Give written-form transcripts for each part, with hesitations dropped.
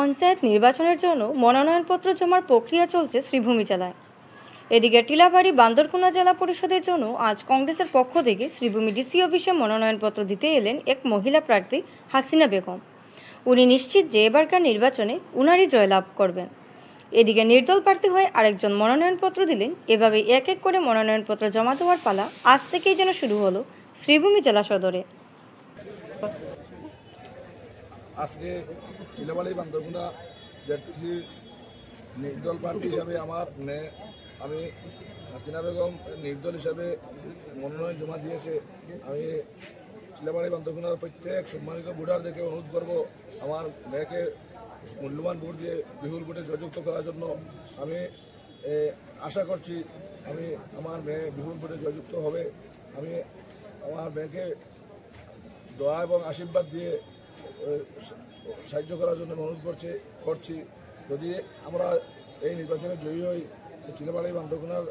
পঞ্চায়েত নির্বাচনের জন্য মনোনয়নপত্র জমার প্রক্রিয়া চলছে শ্রীভূমি জেলায়। এদিকে টিলাবাড়ি বান্দরকুনা জেলা পরিষদের জন্য আজ কংগ্রেসের পক্ষ থেকে শ্রীভূমি ডিসি অফিসে মনোনয়নপত্র দিতে এলেন এক মহিলা প্রার্থী হাসিনা বেগম। উনি নিশ্চিত যে এবারকার নির্বাচনে উনারই জয়লাভ করবেন। এদিকে নির্দল প্রার্থী হয়ে আরেকজন মনোনয়নপত্র দিলেন। এভাবে এক এক করে মনোনয়নপত্র জমা দেওয়ার পালা আজ থেকেই যেন শুরু হলো শ্রীভূমি জেলা সদরে। আজকে টিলাবাড়ি বান্দরকুনা জেডপিসির নির্দল প্রার্থী হিসাবে আমি হাসিনা বেগম নির্দল হিসাবে মনোনয়ন জমা দিয়েছে। আমি টিলাবাড়ি বান্দরকুনার প্রত্যেক সম্মানিত ভোটারদেরকে অনুরোধ করব আমার মেয়েকে মূল্যবান ভোট দিয়ে বিপুল ভোটে জয়যুক্ত করার জন্য। আমি আশা করছি আমার মেয়ে বিপুল ভোটে জয়যুক্ত হবে। আমি আমার মেয়েকে দোয়া এবং আশীর্বাদ দিয়ে সাহায্য করার জন্য অনুরোধ করছি। যদি আমরা এই নির্বাচনে জয়ী হই, টিলাবাড়ি বান্দরকুনার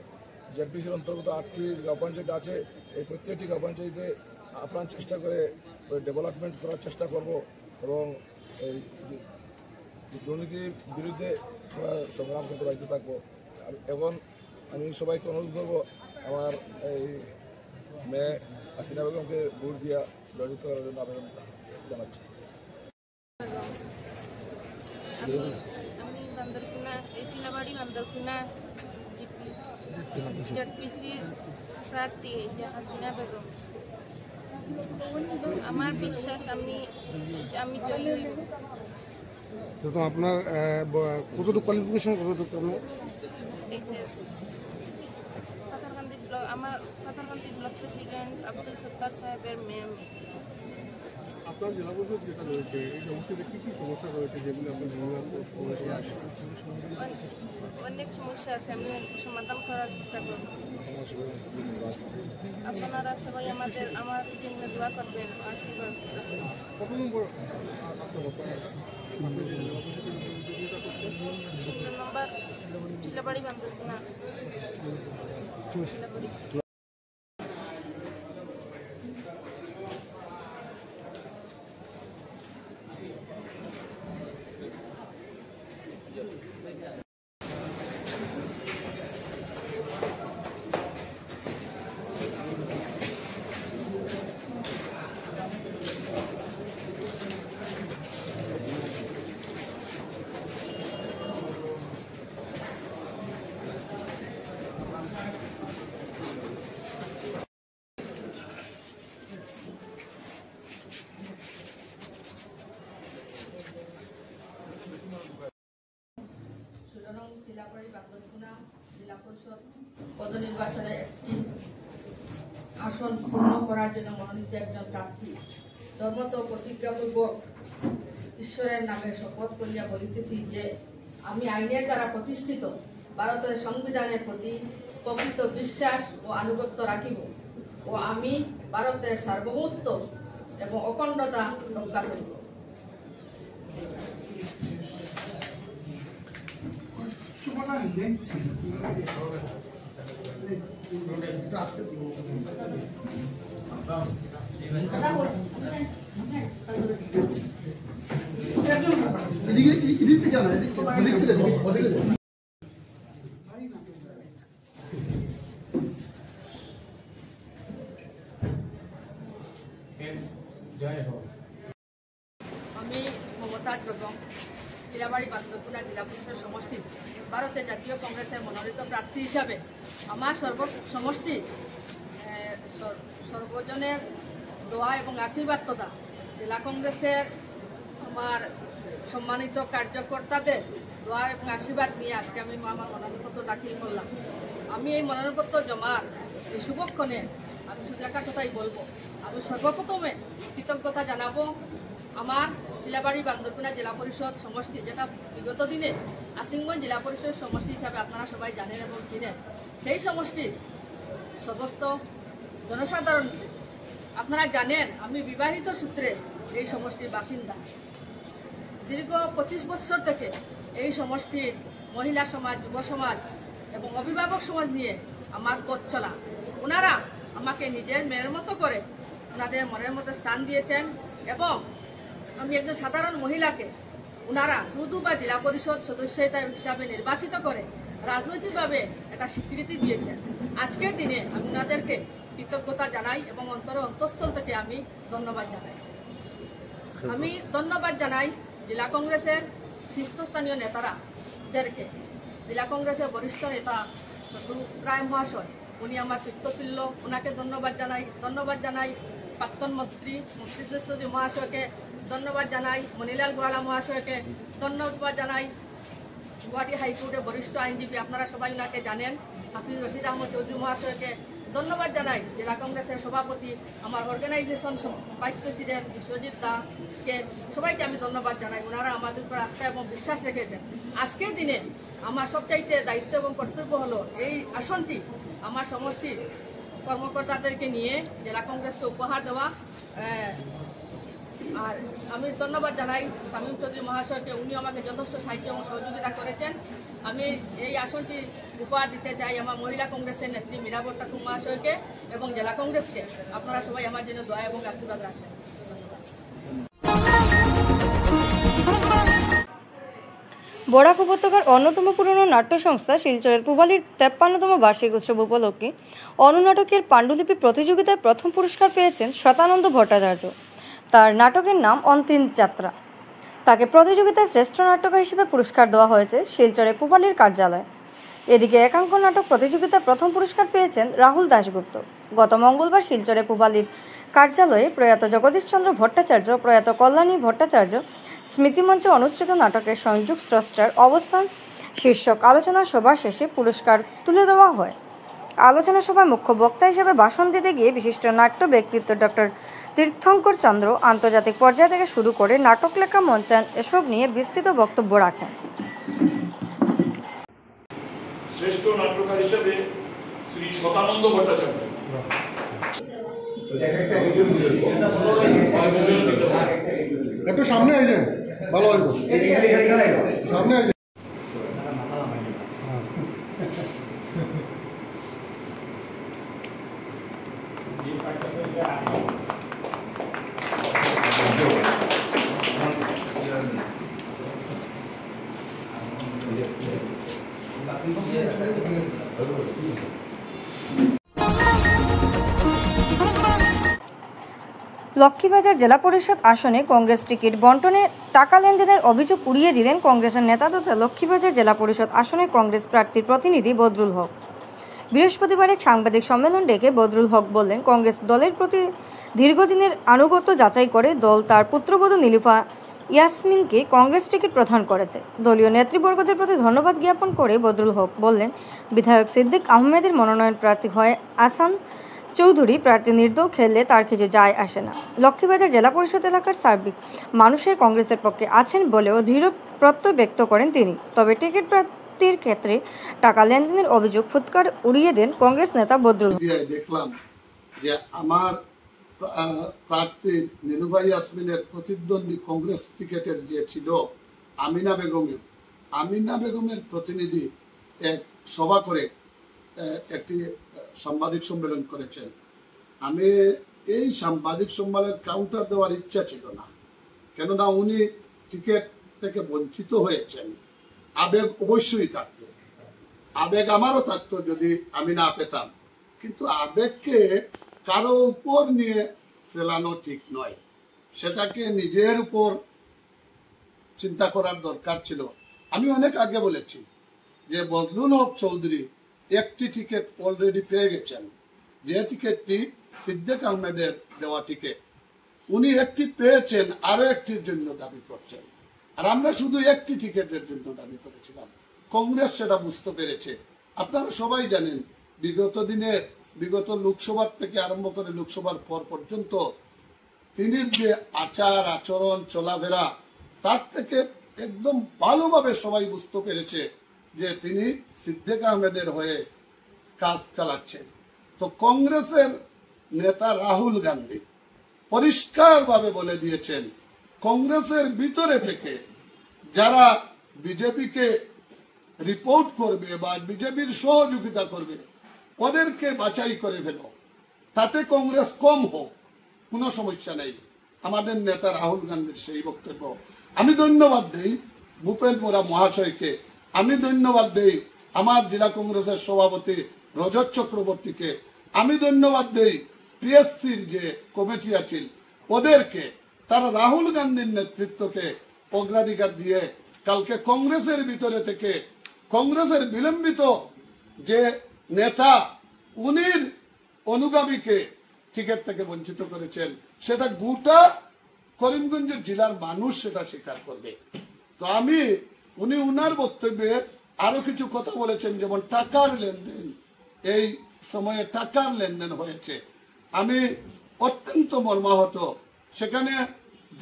জেডপিসির অন্তর্গত 8টি গাঁও পঞ্চায়েত আছে। এই প্রত্যেকটি গাঁও পঞ্চায়েতে আপ্রাণ চেষ্টা করে ডেভেলপমেন্ট করার চেষ্টা করব এবং এই দুর্নীতির বিরুদ্ধে সংগ্রাম করতে বাধ্য থাকবো। এখন আমি সবাইকে অনুরোধ করবো আমার এই মেয়ে হাসিনা বেগমকে ভোট দিয়া জয়যুক্ত করার জন্য আবেদন জানাচ্ছি। আমি বান্দরকুনা টিলাবাড়ি বান্দরকুনা জেডপিসির প্রার্থী হাসিনা বেগম। আমার বিশ্বাস আমি জয়ী হইব। তো আপনার কতটুকু কোয়ালিফিকেশন কতটুকু আপনার? এইচএস। আমার পাথারকান্দি ব্লক প্রেসিডেন্ট আব্দুল সত্তার সাহেবের ম্যাম। আপনার জেলা পরিষদ যেটা রয়েছে এই সমস্যাতে কী কী সমস্যা রয়েছে যেগুলো আপনার অনেক সমস্যা আছে, আমি সমাধান করার চেষ্টা করব। আপনারা সবাই আমার জন্য দোয়া করবেন, আশীর্বাদ। কত নম্বর নম্বর টিলাবাড়ি বান্দরকুনা। টিলাবাড়ি বান্দরকুনা জেলা পরিষদ পদনির্বাচনে একটি আসন পূর্ণ করার জন্য মনোনীত একজন প্রার্থী ধর্মত প্রতিজ্ঞাপূর্বক ঈশ্বরের নামে শপথ করিয়া বলিতেছি যে আমি আইনের দ্বারা প্রতিষ্ঠিত ভারতের সংবিধানের প্রতি প্রকৃত বিশ্বাস ও আনুগত্য রাখিব ও আমি ভারতের সার্বভৌমত্ব এবং অখণ্ডতা রক্ষা করিব। আমি মমতাজ বেগম টিলাবাড়ি বান্দরকুনা জেলা পরিষদ সমষ্টির ভারতের জাতীয় কংগ্রেসের মনোনীত প্রার্থী হিসাবে আমার সমষ্টি সর্বজনের দোয়া এবং আশীর্বাদ তথা জেলা কংগ্রেসের আমার সম্মানিত কার্যকর্তাদের দোয়া এবং আশীর্বাদ নিয়ে আজকে আমি আমার মনোনয়নপত্র দাখিল করলাম। আমি এই মনোনয়নপত্র জমার এই শুভক্ষণে আমি শুধু একটা কথাই বলবো, আমি সর্বপ্রথমে কৃতজ্ঞতা জানাবো আমার টিলাবাড়ি বান্দরকুনা জেলা পরিষদ সমষ্টি, যেটা বিগত দিনে আসিমগঞ্জ জেলা পরিষদ সমষ্টি হিসাবে আপনারা সবাই জানেন এবং চিনেন। সেই সমষ্টির সমস্ত জনসাধারণ আপনারা জানেন আমি বিবাহিত সূত্রে এই সমষ্টির বাসিন্দা। দীর্ঘ 25 বছর থেকে এই সমষ্টির মহিলা সমাজ, যুব সমাজ এবং অভিভাবক সমাজ নিয়ে আমার পথ চলা। ওনারা আমাকে নিজের মেয়ের মতো করে ওনাদের মনের মধ্যে স্থান দিয়েছেন এবং আমি একজন সাধারণ মহিলাকে ওনারা দুবার জেলা পরিষদ সদস্য হিসাবে নির্বাচিত করে রাজনৈতিকভাবে একটা স্বীকৃতি দিয়েছেন। আজকের দিনে আমি ওনাদেরকে কৃতজ্ঞতা জানাই এবং অন্তঃস্থল থেকে আমি ধন্যবাদ জানাই। আমি ধন্যবাদ জানাই জেলা কংগ্রেসের শীর্ষস্থানীয় নেতারাদেরকে। জেলা কংগ্রেসের বরিষ্ঠ নেতা সদু রায় মহাশয়, উনি আমার পিতৃতুল্য, ওনাকে ধন্যবাদ জানাই। প্রাক্তন মন্ত্রী মুক্তিযোদ্ধা মহাশয়কে ধন্যবাদ জানাই। মণিলাল গোয়ালা মহাশয়কে ধন্যবাদ জানাই। গুয়াহাটি হাইকোর্টের বরিষ্ঠ আইনজীবী, আপনারা সবাই ওনাকে জানেন। হাফিজ রশিদ আহমদ চৌধুরী মহাশয়কে ধন্যবাদ জানাই। জেলা কংগ্রেসের সভাপতি, আমার অর্গানাইজেশন ভাইস প্রেসিডেন্ট বিশ্বজিৎ দাকে, সবাইকে আমি ধন্যবাদ জানাই। ওনারা আমাদের উপর আস্থা এবং বিশ্বাস রেখেছেন। আজকের দিনে আমার সবচাইতে দায়িত্ব এবং কর্তব্য হলো এই আসনটি আমার সমষ্টির কর্মকর্তাদেরকে নিয়ে জেলা কংগ্রেসকে উপহার দেওয়া। আর আমি ধন্যবাদ জানাই শামীম চৌধুরী মহাশয়কে, উনি আমাকে যথেষ্ট সাহায্য এবং সহযোগিতা করেছেন। আমি এই আসনটি উপহার দিতে চাই আমার মহিলা কংগ্রেসের নেত্রী মীরাবর ঠাকুর মহাশয়কে এবং জেলা কংগ্রেসকে। আপনারা সবাই আমার জন্য দয়া এবং আশীর্বাদ রাখবেন। বরাক উপত্যকার অন্যতম পুরনো নাট্য সংস্থা শিলচরের পুবালির 53তম বার্ষিক উৎসব উপলক্ষে অনুনাটকের পাণ্ডুলিপি প্রতিযোগিতায় প্রথম পুরস্কার পেয়েছেন শতানন্দ ভট্টাচার্য। তার নাটকের নাম অন্তিম যাত্রা। তাকে প্রতিযোগিতায় শ্রেষ্ঠ নাট্যকার হিসেবে পুরস্কার দেওয়া হয়েছে শিলচরের পুবালির কার্যালয়। এদিকে একাঙ্ক নাটক প্রতিযোগিতায় প্রথম পুরস্কার পেয়েছেন রাহুল দাশগুপ্ত। গত মঙ্গলবার শিলচরে পুবালির কার্যালয়ে প্রয়াত জগদীশচন্দ্র ভট্টাচার্য, প্রয়াত কল্যাণী ভট্টাচার্য স্মৃতিমঞ্চে অনুষ্ঠিত নাটকের সংযোগ স্রষ্টার অবস্থান শীর্ষক আলোচনা সভা শেষে পুরস্কার তুলে দেওয়া হয়। আলোচনা সভায় মুখ্য বক্তা হিসেবে ভাষণ দিতে গিয়ে বিশিষ্ট নাট্য ব্যক্তিত্ব ডক্টর তীর্থঙ্কর চন্দ্র আন্তর্জাতিক পর্যায় থেকে শুরু করে নাটক লেখা, মঞ্চায়ন এসব নিয়ে বিস্তৃত বক্তব্য রাখেন। শ্রেষ্ঠ নাট্যকার হিসেবে শ্রী শতানন্দ ভট্টাচার্য। একটু সামনে আই যান, ভালো হইব। সামনে আই লক্ষ্মীবাজার জেলা পরিষদ আসনে কংগ্রেস টিকিট বন্টনে টাকা লেনদেনের অভিযোগ উড়িয়ে দিলেন কংগ্রেসের নেতা তথা লক্ষ্মীবাজার জেলা পরিষদ আসনের কংগ্রেস প্রার্থীর প্রতিনিধি বদরুল হক। বৃহস্পতিবার এক সাংবাদিক সম্মেলন ডেকে বদরুল হক বললেন, কংগ্রেস দলের প্রতি দীর্ঘদিনের আনুগত্য যাচাই করে দল তার পুত্রবধূ নীলুফা ইয়াসমিনকে কংগ্রেস টিকিট প্রদান করেছে। দলীয় নেতৃবর্গদের প্রতি ধন্যবাদ জ্ঞাপন করে বদরুল হক বললেন, বিধায়ক সিদ্দিক আহমেদের মনোনয়ন প্রার্থী হয় আসান চৌধুরী প্রার্থী নির্দল খেললে তার কিছু যায় আসে না। লক্ষ্মীবাজার জেলা পরিষদ এলাকার সার্বিক মানুষের কংগ্রেসের পক্ষে আছেন বলেও দৃঢ় প্রত্যয় ব্যক্ত করেন তিনি। তবে টিকিট প্রার্থীর ক্ষেত্রে টাকা লেনদেনের অভিযোগ ফুৎকার উড়িয়ে দেন কংগ্রেস নেতা বদরুল। দেখলাম যে আমার প্রার্থী নীলুফা ইয়াসমিনের প্রতিদ্বন্দ্বী কংগ্রেস টিকেটের যে ছিল আমিনা বেগমের প্রতিনিধি এক সভা করে একটি সাংবাদিক সম্মেলন করেছেন। আমি এই সাংবাদিক সম্মেলনের কাউন্টার দেওয়ার ইচ্ছা ছিল না, কেননা উনি টিকিট থেকে বঞ্চিত হয়েছেন। আবেগ অবশ্যই থাকতো, আবেগ আমারও থাকতো যদি আমি না পেতাম, কিন্তু আবেগকে কারো উপর নিয়ে ফেলানো ঠিক নয়, সেটাকে নিজের উপর চিন্তা করার দরকার ছিল। আমি অনেক আগে বলেছি যে বদরুল হক চৌধুরী একটি টিকিট অলরেডি পেয়ে গেছেন, যে টিকিটটি সিদ্দিক আহমেদের দেওয়া টিকিট। উনি একটি পেয়েছেন, আরো একটির জন্য দাবি করছেন, আর আমরা শুধু একটি টিকিটের জন্য দাবি করেছিলাম। কংগ্রেস সেটা বুঝতে পেরেছে। আপনারা সবাই জানেন, বিগত লোকসভার থেকে আরম্ভ করে লোকসভার পর পর্যন্ত তিনি যে আচার আচরণ চলাফেরা, তার থেকে একদম ভালোভাবে সবাই বুঝতে পেরেছে যে তিনি সিদ্দিক আহমেদের হয়ে কাজ চালাচ্ছেন। তো কংগ্রেসের নেতা রাহুল গান্ধী পরিষ্কারভাবে বলে দিয়েছেন, কংগ্রেসের ভিতরে থেকে যারা বিজেপিকে রিপোর্ট করবে বা বিজেপির সহযোগিতা করবে, ওদেরকে বাছাই করে ফেলো, তাতে কংগ্রেস কম হোক, কোনো সমস্যা নেই। আমাদের নেতা রাহুল গান্ধীর সেই বক্তব্য। আমি ধন্যবাদ দেই ভূপেন মোরা মহাশয়কে, আমি ধন্যবাদ দেই আমার জেলা কংগ্রেসের সভাপতি রজত চক্রবর্তীকে, আমি ধন্যবাদ দেই পিএসসির যে কমিটি আছে ওদেরকে। তারা রাহুল গান্ধীর নেতৃত্বকে অগ্রাধিকার দিয়ে কালকে কংগ্রেসের ভিতরে থেকে কংগ্রেসের বিলম্বিত যে নেতা উনির অনুগামীকে টিকিট থেকে বঞ্চিত করেছেন, সেটা গোটা করিমগঞ্জ জেলার মানুষ সেটা স্বীকার করবে। তো আমি উনি উনার বক্তব্যে আরো কিছু কথা বলেছেন, যেমন টাকার লেনদেন, এই সময়ে টাকার লেনদেন হয়েছে। আমি অত্যন্ত মর্মাহত। সেখানে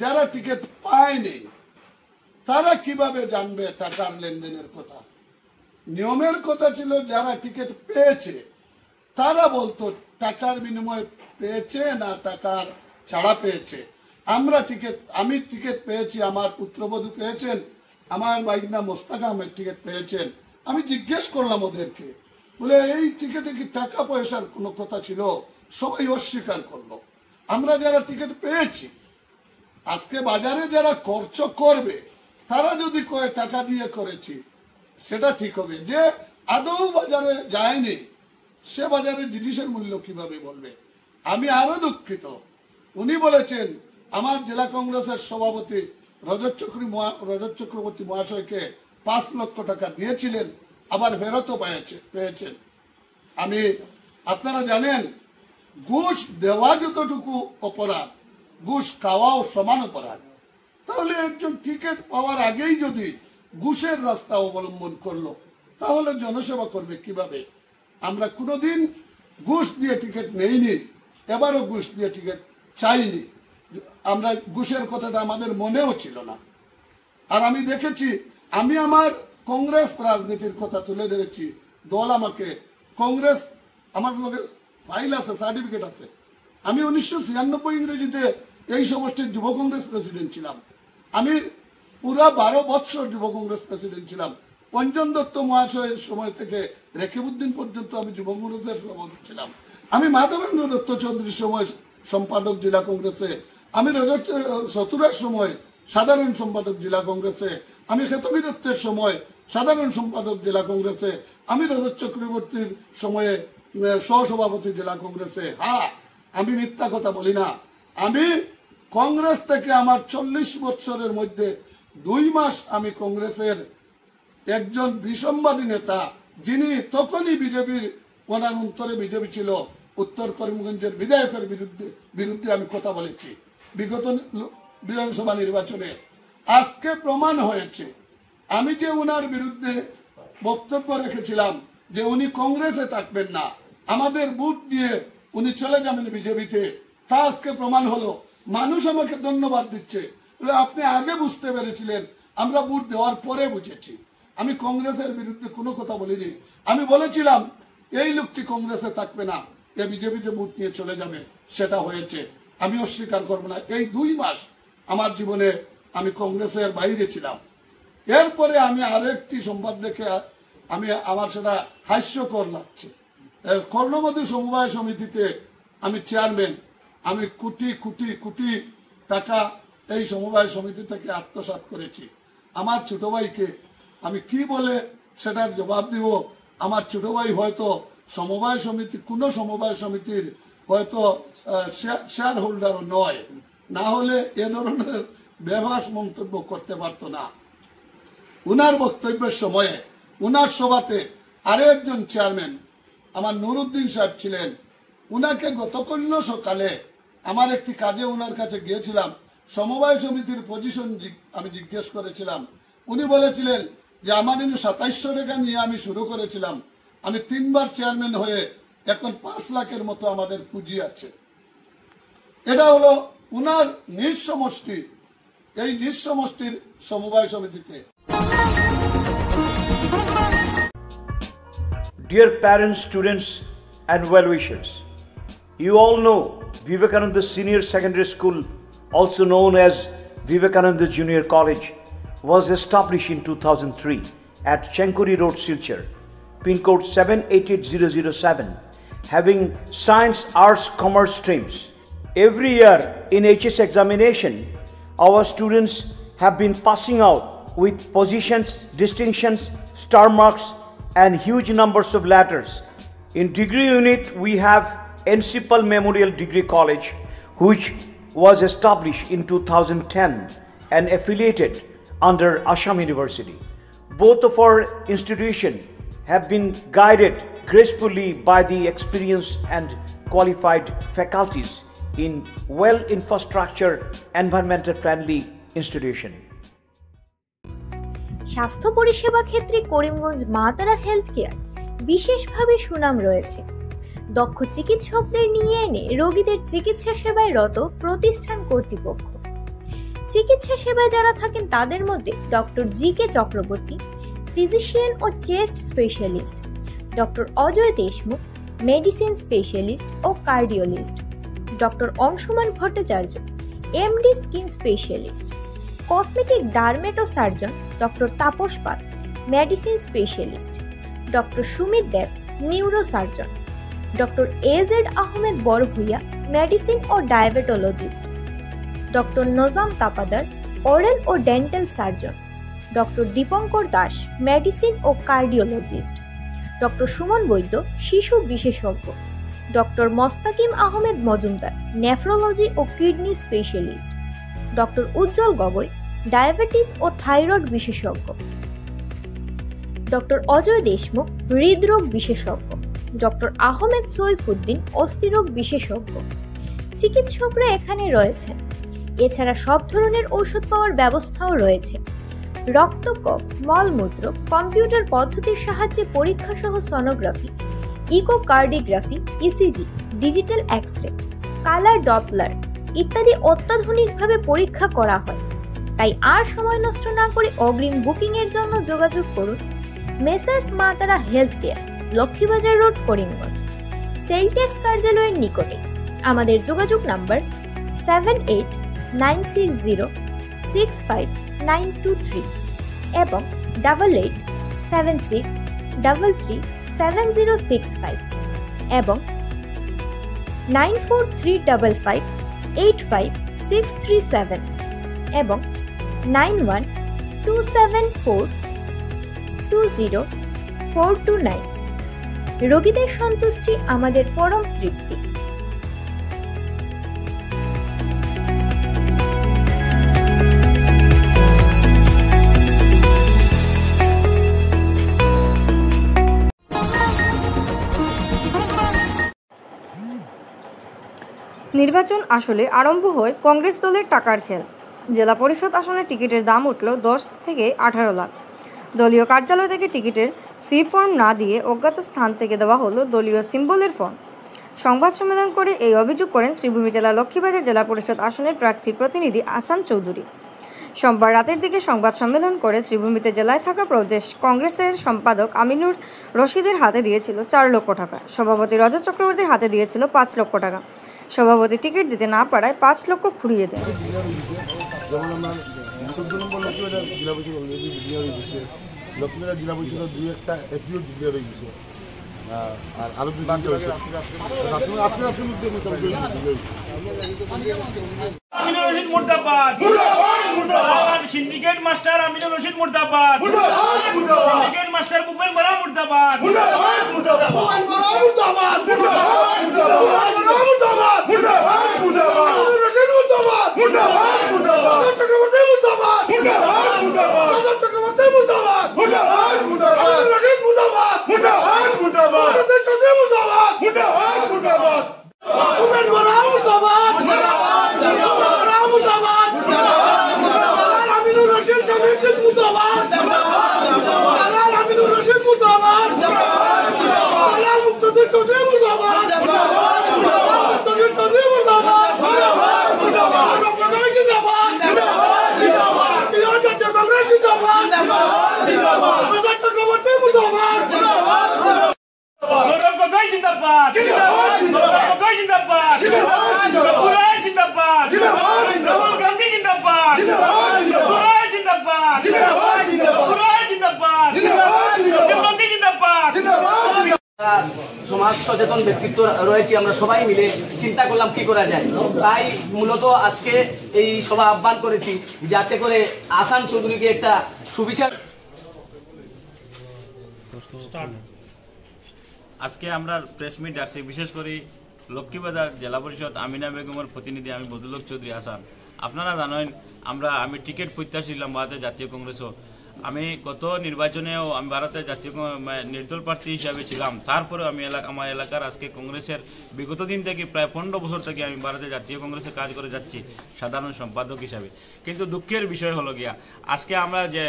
যারা টিকিট পায়নি তারা কিভাবে জানবে টাকার লেনদেনের কথা? নিয়মের কথা ছিল যারা টিকিট পেয়েছে তারা বলতো টাকার বিনিময়ে পেয়েছে না টাকার ছাড়া পেয়েছে। আমি টিকিট পেয়েছি, আমার পুত্রবধূ পেয়েছেন, আমার মাইগনা মোস্তাক আহমেদ টিকিট পেয়েছেন। আমি জিজ্ঞেস করলাম ওদেরকে, বলে এই টিকিটে কি টাকা পয়সার কোনো কথা ছিল? সবাই অস্বীকার করলো। আমরা যারা টিকিট পেয়েছি, আজকে বাজারে যারা খরচ করবে তারা যদি কয়ে টাকা দিয়ে করেছি, সেটা ঠিক হবে। যে আদৌ বাজারে যায়নি সে বাজারে জিনিসের মূল্য কিভাবে বলবে? আমি আরো দুঃখিত, উনি বলেছেন আমার জেলা কংগ্রেসের সভাপতি রজত চক্রবর্তী মহাশয়কে 5 লক্ষ টাকা দিয়েছিলেন, আবার ফেরতও পেয়েছেন। আপনারা জানেন ঘুষ দেওয়া যতটুকু অপরাধ, ঘুষ খাওয়াও সমান অপরাধ। তাহলে একজন টিকিট পাওয়ার আগেই যদি ঘুষের রাস্তা অবলম্বন করলো, তাহলে জনসেবা করবে কিভাবে? আমরা কোনোদিন ঘুষ দিয়ে টিকিট নেইনি, এবারও ঘুষ দিয়ে টিকিট চাইনি। আমরা ঘুষের কথাটা আমাদের মনেও ছিল না। আর আমি দেখেছি, আমি আমার কংগ্রেস রাজনীতির কথা তুলে ধরেছি, দল আমাকে কংগ্রেস, আমার লোকের ফাইল আছে, সার্টিফিকেট আছে। আমি 1996 ইংরেজিতে এই সমষ্টির যুব কংগ্রেস প্রেসিডেন্ট ছিলাম। আমি পুরা 12 বছর যুব কংগ্রেস প্রেসিডেন্ট ছিলাম। অঞ্জন দত্ত মহাশয়ের সময় থেকে রেখিবউদ্দিন পর্যন্ত আমি যুব কংগ্রেসের সভাপতি ছিলাম। আমি মাধবেন্দ্র দত্ত চৌধুরীর সময় সম্পাদক জেলা কংগ্রেসে, আমি চতুরার সময় সাধারণ সম্পাদক জেলা কংগ্রেসে, আমি খেতবী দত্তের সময় সাধারণ সম্পাদক জেলা কংগ্রেসে, আমি রজত চক্রবর্তীর সময়ে সহসভাপতি জেলা কংগ্রেসে। হ্যাঁ, আমি মিথ্যা কথা বলি না। আমি কংগ্রেস থেকে আমার 40 বছরের মধ্যে 2 মাস আমি কংগ্রেসের একজন বিসম্বাদী নেতা, যিনি তখনই বিজেপির ওনার অন্তরে বিজেপি ছিল, উত্তর করিমগঞ্জের বিধায়কের বিরুদ্ধে আমি কথা বলেছি বিগত বিধানসভা নির্বাচনে। আজকে প্রমাণ হয়েছে আমি যে ওনার বিরুদ্ধে বক্তব্য রেখেছিলাম যে উনি কংগ্রেসে থাকবেন না, আমাদের ভোট দিয়ে উনি চলে যাবেন বিজেপিতে, তা আজকে প্রমাণ হলো। মানুষ আমাকে ধন্যবাদ দিচ্ছে, আপনি আগে বুঝতে পেরেছিলেন, আমরা ভোট দেওয়ার পরে বুঝেছি। আমি কংগ্রেসের বিরুদ্ধে কোনো কথা বলিনি। আমি বলেছিলাম এই লোকটি কংগ্রেসে থাকবে না, এ বিজেপিতে ভোট নিয়ে চলে যাবে, সেটা হয়েছে। আমি অস্বীকার করবো না। এই 2 মাস আমার জীবনে আমি কংগ্রেসের বাইরে ছিলাম। এরপরে আমি আরেকটি সংবাদ দেখে আমার সেটা হাস্যকর লাগছে। কর্ণমধু সমবায় সমিতিতে আমি চেয়ারম্যান, আমি কোটি কোটি কোটি টাকা এই সমবায় সমিতি থেকে আত্মসাৎ করেছি। আমার ছোট ভাইকে আমি কি বলে সেটার জবাব দিব? আমার ছোট ভাই হয়তো সমবায় সমিতি, কোনো সমবায় সমিতির হয়তো শেয়ার হোল্ডারও নয়, না হলে এ ধরনের বেভাস মন্তব্য করতে পারতো না। উনার বক্তব্যের সময়ে উনার সভাতে আরো একজন চেয়ারম্যান আমার নুরুদ্দিন সাহেব ছিলেন। উনাকে গতকাল সকালে আমার একটি কাজে উনার কাছে গিয়েছিলাম, সমবায় সমিতির পজিশন আমি জিজ্ঞেস করেছিলাম। উনি বলেছিলেন যে আমার 2700 টাকা নিয়ে আমি শুরু করেছিলাম, আমি 3 বার চেয়ারম্যান হয়ে এখন 5 লাখের মতো আমাদের পুঁজি আছে। এটা হলো উনার নিজ সমষ্টি, এই নিজ সমষ্টির সমবায় সমিতিতে। Dear parents, students and well-wishers, you all know Vivekananda Senior Secondary School, also known as Vivekananda Junior College, was established in 2003 at Chenkuri Road, Silchar, pin code 788007, having science, arts, commerce streams. Every year in HS examination, our students have been passing out with positions, distinctions, star marks, and huge numbers of letters. In degree unit, we have Encipal Memorial Degree College, which was established in 2010 and affiliated under Assam University. Both of our institutions have been guided gracefully by the experienced and qualified faculties in well-infrastructured, environmental-friendly institution. স্বাস্থ্য পরিষেবা ক্ষেত্রে করিমগঞ্জ মা তারা health care বিশেষভাবে সুনাম রয়েছে। দক্ষ চিকিৎসকদের নিয়ে এনে রোগীদের চিকিৎসা সেবায় রত প্রতিষ্ঠান কর্তৃপক্ষ। চিকিৎসা সেবায় যারা থাকেন তাদের মধ্যে ডক্টর জি.কে. চক্রবর্তী, ফিজিশিয়ান ও chest specialist, doctor Ajay Deshmukh, medicine specialist ও cardiologist, doctor Anshuman Bhattacharya, MD skin specialist, cosmetic dermatosurgeon doctor Tapas Pal, medicine specialist, doctor Sumit Deb, neurosurgeon, doctor A Z Ahmed Barbhuiya, medicine ও diabetologist, doctor Nazam Tapadar, oral ও dental surgeon, doctor Dipankar Das, medicine ও cardiologist, doctor Suman Baidya, শিশু বিশেষজ্ঞ, doctor Mostakim Ahmed Majumdar, nephrology ও kidney specialist, doctor উজ্জ্বল Gogoi, diabetes ও thyroid বিশেষজ্ঞ, doctor Ajay Deshmukh, হৃদরোগ বিশেষজ্ঞ, doctor Ahmed Saifuddin, অস্থিরোগ বিশেষজ্ঞ। চিকিৎসকরা এখানে রয়েছেন। এছাড়া সব ধরনের ঔষধ পাওয়ার ব্যবস্থাও রয়েছে। রক্ত, কফ, মলমূত্র কম্পিউটার পদ্ধতির সাহায্যে পরীক্ষা সহ sonography, echocardiography, ECG, digital X-ray, colour Doppler ইত্যাদি অত্যাধুনিকভাবে পরীক্ষা করা হয়। তাই আর সময় নষ্ট না করে অগ্রিম বুকিং এর জন্য যোগাযোগ করুন মেসার্স মা তারা health care, Laxmibazar road, Karimganj, sell tax কার্যালয়ের নিকটে। আমাদের যোগাযোগ নাম্বার 7896065923 এবং 8876337065 এবং 9435585637 এবং 9127420429। রোগীদের সন্তুষ্টি আমাদের পরম তৃপ্তি। নির্বাচন আসলে আরম্ভ হয় কংগ্রেস দলের টাকার খেল। জেলা পরিষদ আসনের টিকিটের দাম উঠল 10 থেকে 18 লাখ। দলীয় কার্যালয় থেকে টিকিটের সি ফর্ম না দিয়ে অজ্ঞাত স্থান থেকে দেওয়া হলো দলীয় সিম্বলের ফর্ম। সংবাদ সম্মেলন করে এই অভিযোগ করেন শ্রীভূমি জেলা লক্ষ্মীবাজার জেলা পরিষদ আসনের প্রার্থী প্রতিনিধি আসান চৌধুরী। সোমবার রাতের দিকে সংবাদ সম্মেলন করে শ্রীভূমিতে জেলায় থাকা প্রদেশ কংগ্রেসের সম্পাদক আমিনুর রশিদের হাতে দিয়েছিল 4 লক্ষ টাকা, সভাপতি রজত চক্রবর্তীর হাতে দিয়েছিল 5 লক্ষ টাকা। সভাপতি টিকিট দিতে না পারায় 5 লক্ষ খুঁড়িয়ে দেন। লক্ষ্মীবাজার জেলা পরিষদের 2-1টা এপিও ডিক্লেয়ার হয়ে গেছে আর আরো 2 বাকি হয়েছে। আজকে আমিনুর রশিদ মুর্দাবাদ, মুর্দাবাদ। সিন্ডিকেট মাস্টার আমিনুর রশিদ মুর্দাবাদ, মুর্দাবাদ। সিন্ডিকেট মাস্টার ভূপেন বরা মুর্দাবাদ, মুর্দাবাদ, মুর্দাবাদ। ভূপেন বরা মুর্দাবাদ, মুর্দাবাদ, মুর্দাবাদ। মুর্দাবাদ, মুর্দাবাদ, মুর্দাবাদ। রশিদ মুর্দাবাদ, মুর্দাবাদ, মুর্দাবাদ। চক্রবর্তী মুর্দাবাদ, মুর্দাবাদ, মুর্দাবাদ। চক্রবর্তী মুর্দাবাদ, মুর্দাবাদ, মুর্দাবাদ। রশিদ মুর্দাবাদ, মুর্দাবাদ, মুর্দাবাদ। চক্রবর্তী মুর্দাবাদ, মুর্দাবাদ, মুর্দাবাদ। ভূপেন বরা মুর্দাবাদ, মুর্দাবাদ, মুর্দাবাদ। মুর্দাবাদ, মুর্দাবাদ, মুর্দাবাদ। আমিনুর রশিদ শামীম মুর্দাবাদ, মুর্দাবাদ, মুর্দাবাদ। আমিনুর রশিদ মুর্দাবাদ, মুর্দাবাদ, মুর্দাবাদ। মুক্তাদির চৌধুরী মুর্দাবাদ, মুর্দাবাদ, মুর্দাবাদ। মুক্তাদির চৌধুরী মুর্দাবাদ, মুর্দাবাদ, মুর্দাবাদ। কংগ্রেস জিন্দাবাদ, মুর্দাবাদ, মুর্দাবাদ। জাতীয় কংগ্রেস জিন্দাবাদ, মুর্দাবাদ, মুর্দাবাদ। রজত চক্রবর্তী মুর্দাবাদ, মুর্দাবাদ, মুর্দাবাদ। গৌরব গগৈ জিন্দাবাদ, জিন্দাবাদ, জিন্দাবাদ। গগৈ জিন্দাবাদ, জিন্দাবাদ, জিন্দাবাদ। জিন্দাবাদ, জিন্দাবাদ। রাহুল গান্ধী জিন্দাবাদ, জিন্দাবাদ, জিন্দাবাদ। জিন্দাবাদ, জিন্দাবাদ, জিন্দাবাদ। জিন্দাবাদ, জিন্দাবাদ। জিন্দাবাদ, জিন্দাবাদ। জিন্দাবাদ, জিন্দাবাদ। সমাজ সচেতন ব্যক্তিত্ব রয়েছে, আমরা সবাই মিলে চিন্তা করলাম কি করা যায়। তাই মূলত আজকে এই সভা আহ্বান করেছি যাতে করে আসান চৌধুরীকে একটা সুবিচার। আজকে আমরা প্রেস মিট ডাকছি, বিশেষ করে লক্ষ্মীবাজার জেলা পরিষদ আমিনা বেগমের প্রতিনিধি আমি বদরুল চৌধুরী হাসান। আপনারা জানেন আমি টিকিট প্রত্যাশী ছিলাম ভারতের জাতীয় কংগ্রেসও। আমি গত নির্বাচনেও আমি ভারতের জাতীয় নির্দল প্রার্থী হিসাবে ছিলাম। তারপরেও আমি আমার এলাকার আজকে কংগ্রেসের বিগত দিন থেকে প্রায় 15 বছর থেকে আমি ভারতের জাতীয় কংগ্রেসে কাজ করে যাচ্ছি সাধারণ সম্পাদক হিসাবে। কিন্তু দুঃখের বিষয় হলো গিয়া আজকে আমরা যে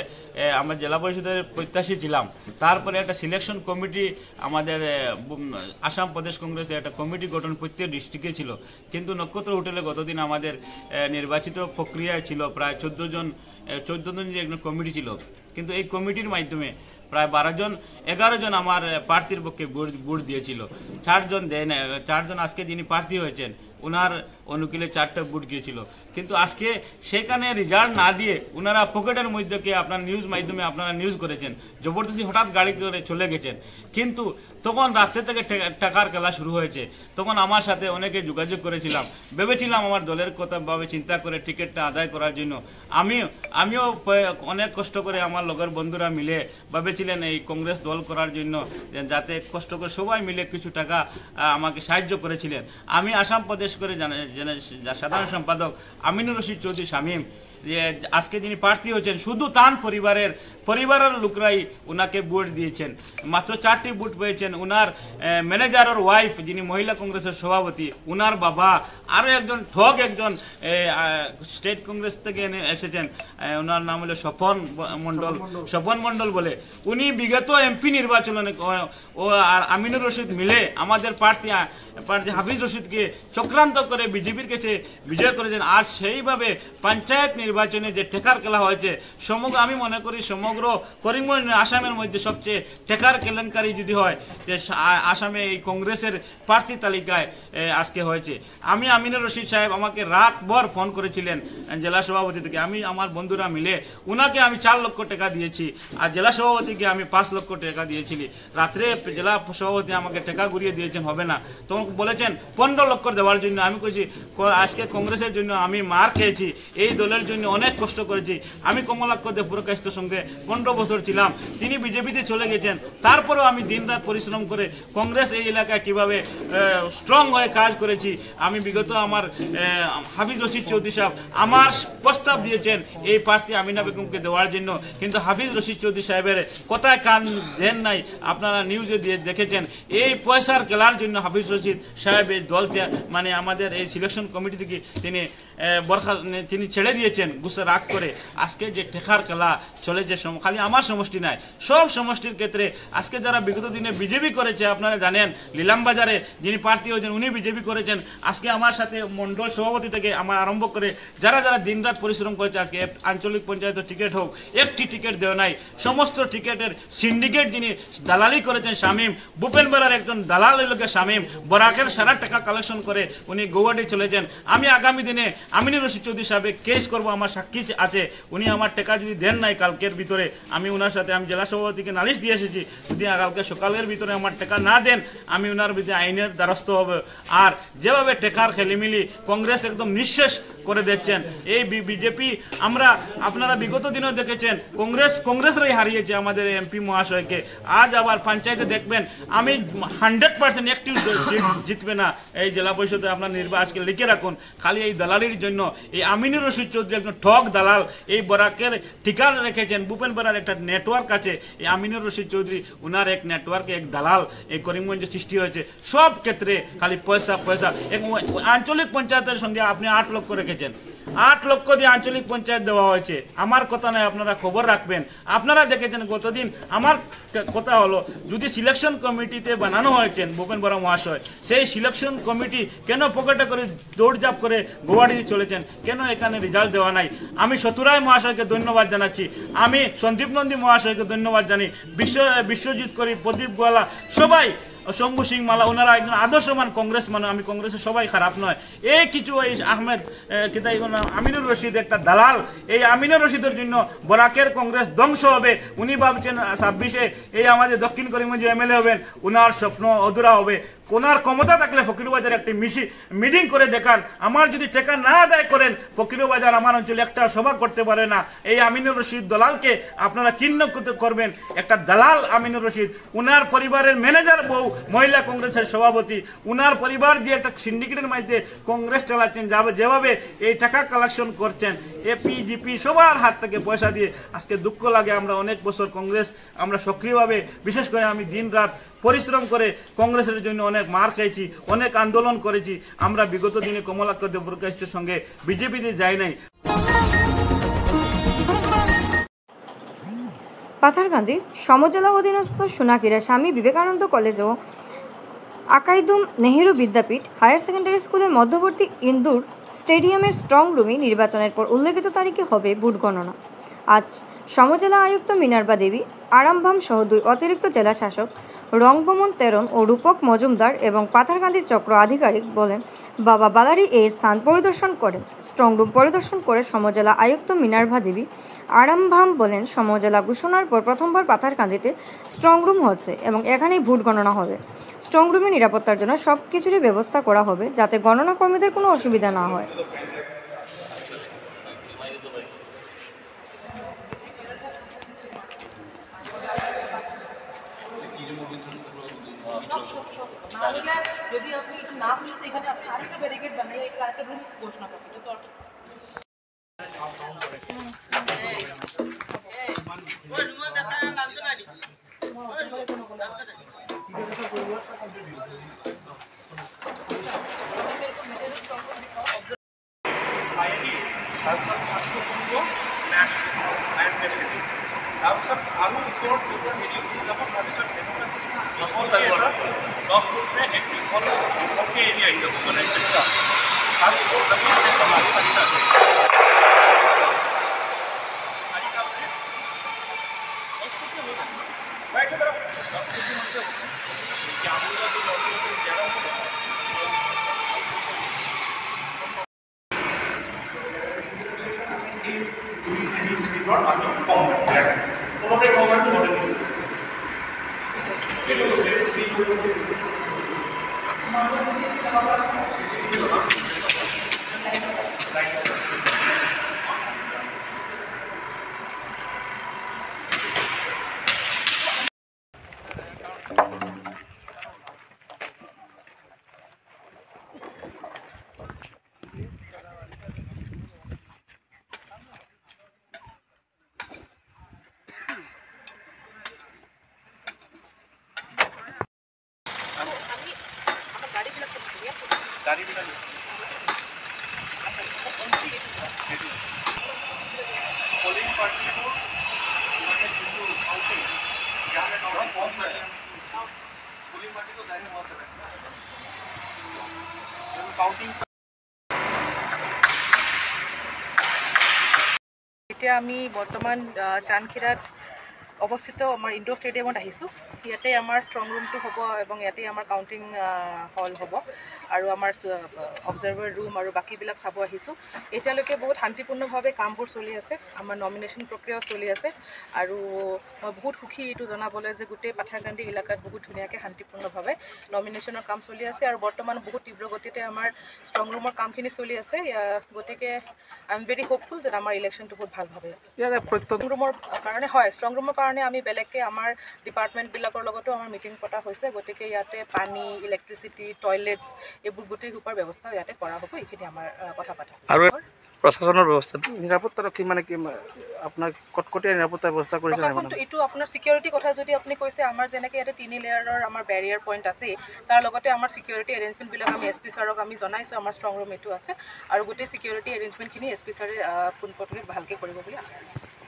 আমরা জেলা পরিষদের প্রত্যাশী ছিলাম, তারপরে একটা সিলেকশন কমিটি আমাদের আসাম প্রদেশ কংগ্রেসের একটা কমিটি গঠন প্রত্যেক ডিস্ট্রিক্টে ছিল। কিন্তু নক্ষত্র হোটেলে গতদিন আমাদের নির্বাচিত প্রক্রিয়ায় ছিল প্রায় 14 জন একজন কমিটি ছিল। কিন্তু এই কমিটির মাধ্যমে প্রায় 11 জন আমার প্রার্থীর পক্ষে ভোট দিয়েছিল, 4 জন দেয় না। 4 জন আজকে যিনি প্রার্থী হয়েছেন ওনার অনুকূলে 4টা ভোট গিয়েছিল। কিন্তু আজকে সেখানে রেজাল্ট না দিয়ে ওনারা পকেটের মধ্যে আপনার নিউজ মাধ্যমে আপনারা নিউজ করেছেন, জবরদস্তি হঠাৎ গাড়ি করে চলে গেছেন। কিন্তু তখন রাত্রে থেকে টাকার খেলা শুরু হয়েছে। তখন আমার সাথে অনেকে যোগাযোগ করেছিলাম, ভেবেছিলাম আমার দলের কথা ভাবে চিন্তা করে টিকিটটা আদায় করার জন্য। আমিও অনেক কষ্ট করে আমার লগের বন্ধুরা মিলে ভেবেছিলেন এই কংগ্রেস দল করার জন্য, যাতে কষ্ট করে সবাই মিলে কিছু টাকা আমাকে সাহায্য করেছিলেন। আমি আসাম প্রদেশ করে সাধারণ সম্পাদক আমিনুর রশিদ চৌধুরী শামীম যে আজকে যিনি প্রার্থী হয়েছেন, শুধু তার পরিবারের লোকরাই ওনাকে ভোট দিয়েছেন। মাত্র 4টি ভোট পেয়েছেন। ওনার ম্যানেজারের ওয়াইফ যিনি মহিলা কংগ্রেসের সভাপতি, ওনার বাবা, আরও একজন একজন স্টেট কংগ্রেস থেকে এসেছেন, ওনার নাম হলো স্বপন মণ্ডল বলে। উনি বিগত এমপি নির্বাচনে আর আমিনুর রশিদ মিলে আমাদের প্রার্থী হাফিজ রশিদকে চক্রান্ত করে বিজেপির কাছে বিজয় করেছেন। আর সেইভাবে পঞ্চায়েত নির্বাচনে যে টেকার খেলা হয়েছে, আমি মনে করি সমগ্র করিমগঞ্জ আসামের মধ্যে সবচেয়ে টেকার কেলেঙ্কারি যদি হয় যে আসামে এই কংগ্রেসের প্রার্থী তালিকায় আজকে হয়েছে। আমি আমিনুর রশিদ সাহেব আমাকে রাতভর ফোন করেছিলেন জেলা সভাপতি থেকে। আমি আমার বন্ধুরা মিলে উনাকে আমি 4 লক্ষ টাকা দিয়েছি, আর জেলা সভাপতিকে আমি 5 লক্ষ টাকা দিয়েছিলি। রাত্রে জেলা সভাপতি আমাকে টাকা ঘুরিয়ে দিয়েছেন, হবে না, তখন বলেছেন 15 লক্ষ দেওয়ার জন্য। আমি কইছি আজকে কংগ্রেসের জন্য আমি মার খেয়েছি, এই দলের জন্য অনেক কষ্ট করেছি। আমি কমলাক্ষ দে পুরকাস্তের সঙ্গে 15 বছর ছিলাম, তিনি বিজেপিতে চলে গেছেন। তারপরেও আমি দিনরাত পরিশ্রম করে কংগ্রেস এই এলাকায় কিভাবে স্ট্রং হয়ে কাজ করেছি। আমি বিগত আমার হাফিজ রশিদ চৌধুরী সাহেব আমার প্রস্তাব দিয়েছেন এই প্রার্থী আমিনা বেগমকে দেওয়ার জন্য, কিন্তু হাফিজ রশিদ চৌধুরী সাহেবের কথায় কান দেন নাই। আপনারা নিউজে দেখেছেন এই পয়সার খেলার জন্য হাফিজ রশিদ সাহেব এই দল মানে আমাদের এই সিলেকশন কমিটি থেকে তিনি ছেড়ে দিয়েছেন গুসা রাগ করে। আজকে যে টেকার খেলা চলেছে, খালি আমার সমষ্টি নাই, সব সমষ্টির ক্ষেত্রে আজকে যারা বিগত দিনে বিজেপি করেছে, আপনারা জানেন লিলামবাজারে যিনি প্রার্থী হয়েছেন উনি বিজেপি করেছেন। আজকে আমার সাথে মন্ডল সভাপতি থেকে আমার আরম্ভ করে যারা দিনরাত পরিশ্রম করেছে, আজকে আঞ্চলিক পঞ্চায়েতের টিকিট হোক, একটি টিকিট দেওয়া নাই। সমস্ত টিকিটের সিন্ডিকেট যিনি দালালি করেছেন শামীম, ভূপেন বেড়ার একজন দালাল লোকের শামীম, বরাকের সারা টাকা কালেকশন করে উনি গৌহাটি চলেছেন। আমি আগামী দিনে আমিনুর রশিদ চৌধুরী সাহেব কেস করবো, আমার সাক্ষী আছে। উনি আমার টাকা যদি দেন নাই কালকের ভিতরে, আমি ওনার সাথে আমি জেলা সভাপতিকে নালিশ দিয়ে এসেছি, যদি কালকে সকালের ভিতরে আমার টাকা না দেন আমি ওনার বিরুদ্ধে আইনের দ্বারস্থ হবে। আর যেভাবে টেকার খেলিমিলি কংগ্রেস একদম নিঃশেষ করে দিচ্ছেন এই বিজেপি, আপনারা বিগত দিনেও দেখেছেন কংগ্রেসরাই হারিয়েছে আমাদের এমপি মহাশয়কে। আজ আবার পঞ্চায়েতে দেখবেন আমি 100% একটি জিতবে না এই জেলা পরিষদে। আপনার আজকে লিখে রাখুন, খালি এই দালালির জন্য এই আমিনুর রশিদ চৌধুরী একজন ঠক দালাল এই বরাকের ঠিকানা রেখেছেন। ভূপেন বেড়ার একটা নেটওয়ার্ক আছে, এই আমিনুর রশিদ চৌধুরী উনার এক নেটওয়ার্কে এক দালাল এই করিমগঞ্জে সৃষ্টি হয়েছে। সব ক্ষেত্রে খালি পয়সা। আঞ্চলিক পঞ্চায়েতের সঙ্গে আপনি 8 লক্ষ রেখেছেন, 8 লক্ষ দিয়ে আঞ্চলিক পঞ্চায়েত দেওয়া হয়েছে। আমার কথা নয়, আপনারা খবর রাখবেন। আপনারা দেখেছেন গতদিন আমার কথা হলো, যদি সিলেকশন কমিটিতে বানানো হয়েছেন ভূপেন বরা মহাশয়, সেই সিলেকশন কমিটি কেন পকেটে করে দৌড়ঝাঁপ করে গৌহাটি চলেছেন, কেন এখানে রেজাল্ট দেওয়া নাই? আমি সতুরায় মহাশয়কে ধন্যবাদ জানাচ্ছি, আমি সন্দীপ নন্দী মহাশয়কে ধন্যবাদ জানি, বিশ্বজিৎ করি, প্রদীপ গোয়ালা, সবাই, শম্ভু সিং মালা, ওনারা একজন আদর্শমান কংগ্রেস মানুষ। আমি কংগ্রেসের সবাই খারাপ নয়, এই কিছু এই আহমেদ আমিনুর রশিদ একটা দালাল। এই আমিনুর রশিদের জন্য বরাকের কংগ্রেস ধ্বংস হবে। উনি ভাবছেন 26-এ এই আমাদের দক্ষিণ করিমগঞ্জে এমএলএ হবেন, উনার স্বপ্ন অধুরা হবে। কোনার ক্ষমতা থাকলে ফকিরবাজার একটি মিটিং করে দেখান। আমার যদি টাকা না আদায় করেন ফকিরবাজার আমার অঞ্চলে একটা সভা করতে পারে না। এই আমিনুর রশিদ দলালকে আপনারা চিহ্ন করবেন, একটা দালাল আমিনুর রশিদ। উনার পরিবারের ম্যানেজার বউ মহিলা কংগ্রেসের সভাপতি, উনার পরিবার দিয়ে একটা সিন্ডিকেটের মধ্যে কংগ্রেস চালাচ্ছেন, যেভাবে এই টাকা কালেকশন করছেন এপি জিপি সবার হাত থেকে পয়সা দিয়ে। আজকে দুঃখ লাগে, আমরা অনেক বছর কংগ্রেস আমরা সক্রিয়ভাবে, বিশেষ করে আমি দিন রাত পরিশ্রম করে কংগ্রেসের জন্য অনেক মার খেয়েছি, অনেক আন্দোলন করেছি। আমরা বিগত দিনে কমলাক্ষ দেবপ্রকাশের সঙ্গে বিজেপিতে যাই নাই। পাথারকান্দি সমজেলা অধীনস্থ সোনাকিরা স্বামী বিবেকানন্দ কলেজ ও আকাইদুম নেহেরু বিদ্যাপীঠ হায়ার সেকেন্ডারি স্কুলের মধ্যবর্তী ইন্দুর স্টেডিয়ামের স্ট্রং রুমে নির্বাচনের পর উল্লেখিত তারিখে হবে ভোট গণনা। আজ সমজেলা আয়ুক্ত মিনার্বা দেবী, আরামবাম সহ 2 অতিরিক্ত জেলা শাসক রংভমন তেরন ও রূপক মজুমদার এবং পাথারকান্দির চক্র আধিকারিক বলেন বাবা বালারি এই স্থান পরিদর্শন করেন। স্ট্রং রুম পরিদর্শন করে সমজেলা আয়ুক্ত মিনার্ভা দেবী আরামভাম বলেন, সমজেলা ঘোষণার পর প্রথমবার পাথারকান্দিতে স্ট্রং রুম হচ্ছে এবং এখানেই ভোট গণনা হবে। স্ট্রং রুমে নিরাপত্তার জন্য সব কিছুরই ব্যবস্থা করা হবে যাতে গণনা কর্মীদের কোনো অসুবিধা না হয়। যদি আপনি না হলে তো এখানে আপনি আরেকটা ব্যারিকেড বানিয়ে একটা রুম ঘোষণা করতে তো এতিয়া আমি বৰ্তমান চানখিৰাত অৱস্থিত আমাৰ ইনডোৰ ষ্টেডিয়ামত আহিছোঁ। ইয়াতে আমাৰ ষ্ট্ৰং ৰুমটো হ'ব এবং ইয়াতে আমাৰ কাউণ্টিং হল হ'ব আৰু আমাৰ অবজাৰ্ভাৰ ৰুম আৰু বাকীবিলাক চাব আহিছোঁ। এতিয়ালৈকে বহুত শান্তিপূৰ্ণভাৱে কামবোৰ চলি আছে, আমাৰ নমিনেশ্যন প্ৰক্ৰিয়াও চলি আছে আৰু মই বহুত সুখী এইটো জনাবলৈ যে গোটেই পাথাৰকান্দি এলেকাত বহুত ধুনীয়াকৈ শান্তিপূৰ্ণভাৱে নমিনেশ্যনৰ কাম চলি আছে আৰু বৰ্তমান বহুত তীব্ৰ গতিতে আমাৰ ষ্ট্ৰং ৰুমৰ কামখিনি চলি আছে। গতিকে আই এম ভেৰি হোপফুল যে আমাৰ ইলেকশ্যনটো বহুত ভালভাৱে ষ্ট্ৰং ৰুমৰ কাৰণে হয়। ষ্ট্ৰং ৰুমৰ কাৰণে আমি বেলেগকৈ আমাৰ ডিপাৰ্টমেণ্টবিলাকৰ লগতো আমাৰ মিটিং পতা হৈছে। গতিকে ইয়াতে পানী, ইলেক্ট্ৰিচিটি, টয়লেটছ এইবোৰ গোটেই ৰূপৰ ব্যৱস্থা ইয়াতে কৰা হ'ব। এইখিনি আমাৰ কথা পতা আৰু প্ৰশাসনৰ ব্যৱস্থাটো নিৰাপত্তাৰক্ষী মানে কি আপোনাৰ কটকটীয়া নিৰাপত্তা ব্যৱস্থা কৰিছে মানে এইটো আপোনাৰ সিকিউৰিটি কথা যদি আপুনি কৈছে, আমাৰ যেনেকৈ ইয়াতে 3 লেয়াৰৰ আমাৰ বেৰিয়াৰ পইণ্ট আছে, তাৰ লগতে আমাৰ সিকিউৰিটি এৰেঞ্জমেণ্টবিলাক আমি এছ পি ছাৰক আমি জনাইছোঁ। আমাৰ ষ্ট্ৰং ৰুম এইটো আছে আৰু গোটেই সিকিউৰিটি এৰেঞ্জমেণ্টখিনি এছ পি ছাৰে পোনপটীয়াকৈ ভালকৈ কৰিব বুলি আশা কৰিছোঁ।